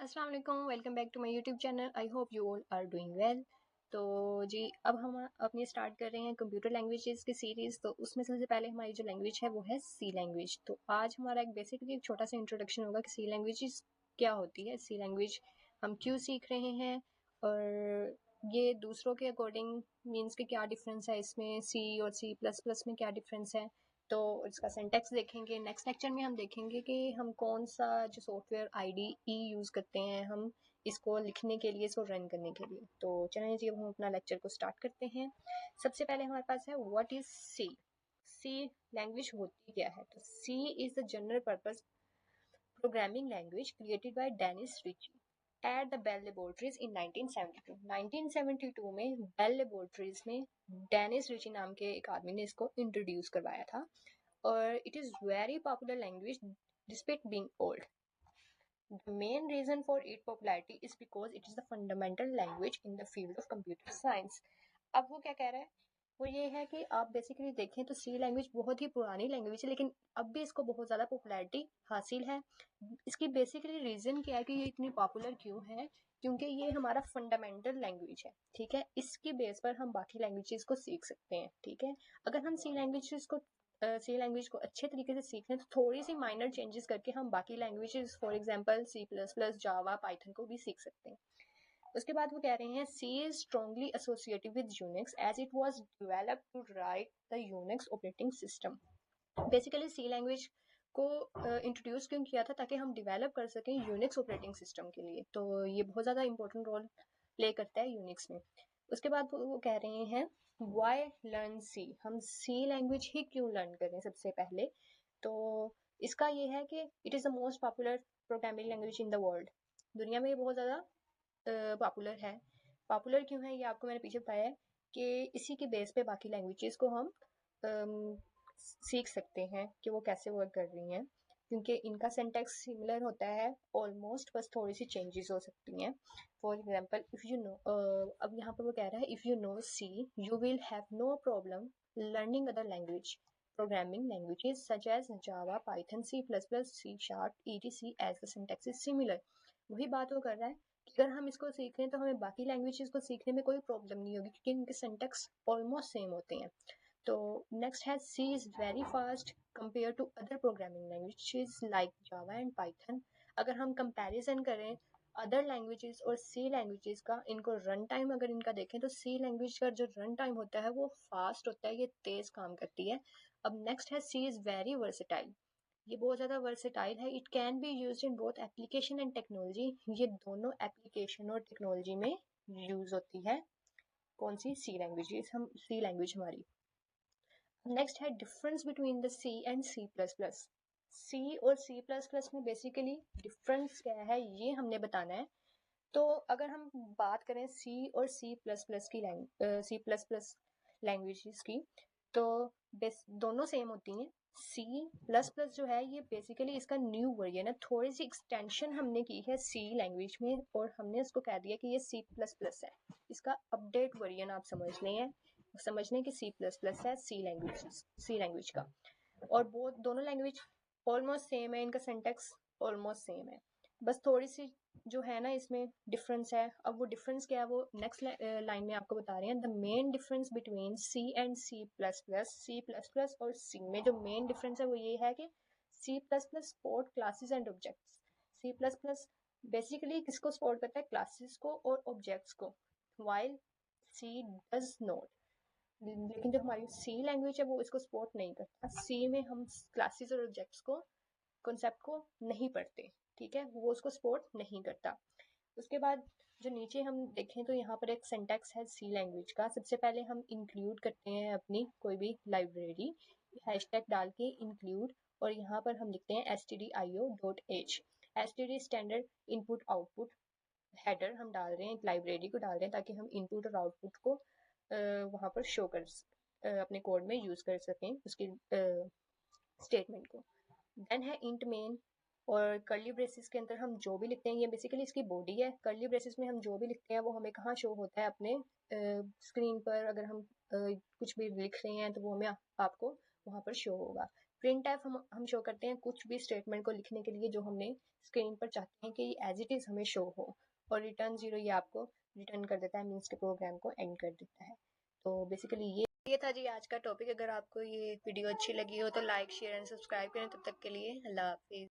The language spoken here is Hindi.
अस्सलाम वालेकुम, welcome back to my YouTube channel. I hope you all are doing well. तो जी, अब हम अपनी स्टार्ट कर रहे हैं कंप्यूटर लैंग्वेजेस की सीरीज़। तो उसमें सबसे पहले हमारी जो लैंग्वेज है वो है सी लैंग्वेज। तो आज हमारा एक बेसिकली एक छोटा सा इंट्रोडक्शन होगा कि सी लैंग्वेजेस क्या होती है, सी लैंग्वेज हम क्यों सीख रहे हैं और ये दूसरों के अकॉर्डिंग मीन्स के क्या डिफरेंस है इसमें, सी और सी प्लस प्लस में क्या डिफरेंस है। तो इसका सिंटैक्स देखेंगे। नेक्स्ट लेक्चर में हम देखेंगे कि हम कौन सा जो सॉफ्टवेयर IDE यूज़ करते हैं हम इसको लिखने के लिए, इसको रन करने के लिए। तो चलिए जी, अब हम अपना लेक्चर को स्टार्ट करते हैं। सबसे पहले हमारे पास है what is C. C language होती क्या है? तो C is the general purpose programming language created by Dennis Ritchie at the Bell Laboratories in 1972। 1972 में बेल लेबोरेटरीज में डेनिस रिची नाम के एक आदमी ने इसको इंट्रोड्यूस करवाया था। और it is very popular language despite being old. The main reason for its popularity is because it is the fundamental language in the field of computer science. अब वो क्या कह रहा है? वो ये है कि आप बेसिकली देखें तो सी लैंग्वेज बहुत ही पुरानी लैंग्वेज है, लेकिन अब भी इसको बहुत ज़्यादा पॉपुलैरिटी हासिल है। इसकी बेसिकली रीज़न क्या है कि ये इतनी पॉपुलर क्यों है? क्योंकि ये हमारा फंडामेंटल लैंग्वेज है, ठीक है। इसकी बेस पर हम बाकी लैंग्वेजेस को सीख सकते हैं, ठीक है। अगर हम सी लैंग्वेज को अच्छे तरीके से सीखने तो थोड़ी सी माइनर चेंजेस करके हम बाकी languages for example C plus plus, Java, Python को भी सीख सकते हैं। उसके बाद वो कह रहे हैं C is strongly associated with Unix as it was developed to write the Unix operating system. Basically C language को इंट्रोड्यूस क्यों किया था? ताकि हम डिवेलप कर सकें यूनिक्स ऑपरेटिंग सिस्टम के लिए। तो ये बहुत ज़्यादा इंपॉर्टेंट रोल प्ले करता है यूनिक्स में। उसके बाद वो कह रहे हैं वाई लर्न सी। हम सी लैंग्वेज ही क्यों लर्न करें? सबसे पहले तो इसका ये है कि it is the most popular programming language in the world. दुनिया में ये बहुत ज़्यादा पॉपुलर है। पॉपुलर क्यों है ये आपको मैंने पीछे बताया है कि इसी के बेस पे बाकी लैंग्वेजेस को हम सीख सकते हैं कि वो कैसे वर्क कर रही हैं, क्योंकि इनका सिंटैक्स सिमिलर होता है ऑलमोस्ट, बस थोड़ी सी चेंजेस हो सकती हैं। For example if you know, अब यहाँ पर वो कह रहा है if you know C you will have no problem learning other language programming languages such as Java, Python, C plus plus, C sharp, etc as the syntax is similar. वही बात वो कर रहा है कि अगर हम इसको सीख रहे हैं तो हमें बाकी लैंग्वेजेस को सीखने में कोई प्रॉब्लम नहीं होगी, क्योंकि इनके सिंटैक्स ऑलमोस्ट सेम होते हैं। तो नेक्स्ट है C is very fast compare to other programming languages like Java and Python. अगर हम कंपैरिजन करें अदर लैंग्वेजेस और सी लैंग्वेजेस का, इनको रन टाइम अगर इनका देखें तो सी लैंग्वेज का जो रन टाइम होता है वो फास्ट होता है, ये तेज काम करती है। अब नेक्स्ट है सी इज वेरी वर्सेटाइल। ये बहुत ज़्यादा वर्सेटाइल है। It can be use in both application and technology. ये दोनों एप्लीकेशन और टेक्नोलॉजी में यूज होती है। कौन सी? C language. हम सी लैंग्वेज हमारी। नेक्स्ट है difference between the C and C plus plus. C और सी प्लस प्लस में बेसिकली डिफरेंस क्या है ये हमने बताना है। तो अगर हम बात करें सी और सी प्लस प्लस की सी प्लस प्लस लैंग्वेजेस की, तो दोनों सेम होती हैं। सी प्लस प्लस जो है ये बेसिकली इसका न्यू वर्जन है, थोड़ी सी एक्सटेंशन हमने की है सी लैंग्वेज में और हमने इसको कह दिया कि ये सी प्लस प्लस है। इसका अपडेट वर्जन आप समझ लें कि सी प्लस प्लस है सी लैंग्वेज का। और वो दोनों लैंग्वेज ऑलमोस्ट सेम है, इनका सिंटैक्स ऑलमोस्ट सेम है, बस थोड़ी सी जो है ना इसमें डिफरेंस है। अब वो डिफरेंस क्या है वो नेक्स्ट लाइन में आपको बता रहे हैं। The main difference between C and C plus plus और सी में जो मेन डिफरेंस है वो ये है कि C plus plus support classes and objects. C plus plus basically किसको सपोर्ट करता है? क्लासेस को और ऑब्जेक्ट्स को, वाइल सी डज नॉट। लेकिन जो हमारी सी लैंग्वेज है वो इसको सपोर्ट नहीं करता। सी में हम क्लासेस और ऑब्जेक्ट्स को, कॉन्सेप्ट को नहीं पढ़ते, ठीक है, वो उसको सपोर्ट नहीं करता। उसके बाद जो नीचे हम देखें तो यहाँ पर एक सिंटैक्स है सी लैंग्वेज का। सबसे पहले हम इंक्लूड करते हैं अपनी कोई भी लाइब्रेरी, हैशटैग डाल के इंक्लूड, और यहाँ पर हम लिखते हैं stdio.h। std standard input output header हम डाल रहे हैं, एक लाइब्रेरी को डाल रहे हैं ताकि हम इनपुट और आउटपुट को वहाँ पर शो कर अपने कोड में यूज कर सकें उसकी स्टेटमेंट को। देन है इंट मेन, और कर्ली ब्रेसेस के अंदर हम जो भी लिखते हैं, ये बेसिकली इसकी बॉडी है। कर्ली ब्रेसेस में हम जो भी लिखते हैं वो हमें कहाँ शो होता है? अपने स्क्रीन पर। अगर हम कुछ भी लिख रहे हैं तो वो हमें आपको वहाँ पर शो होगा। प्रिंट एफ हम शो करते हैं कुछ भी स्टेटमेंट को लिखने के लिए जो हमने स्क्रीन पर चाहते हैं कि एज इट इज़ हमें शो हो, और रिटर्न 0 ये आपको रिटर्न कर देता है, मीन्स के प्रोग्राम को एंड कर देता है। तो बेसिकली ये था जी आज का टॉपिक। अगर आपको ये वीडियो अच्छी लगी हो तो लाइक शेयर एंड सब्सक्राइब करें। तब तक के लिए अल्लाह हाफिज़।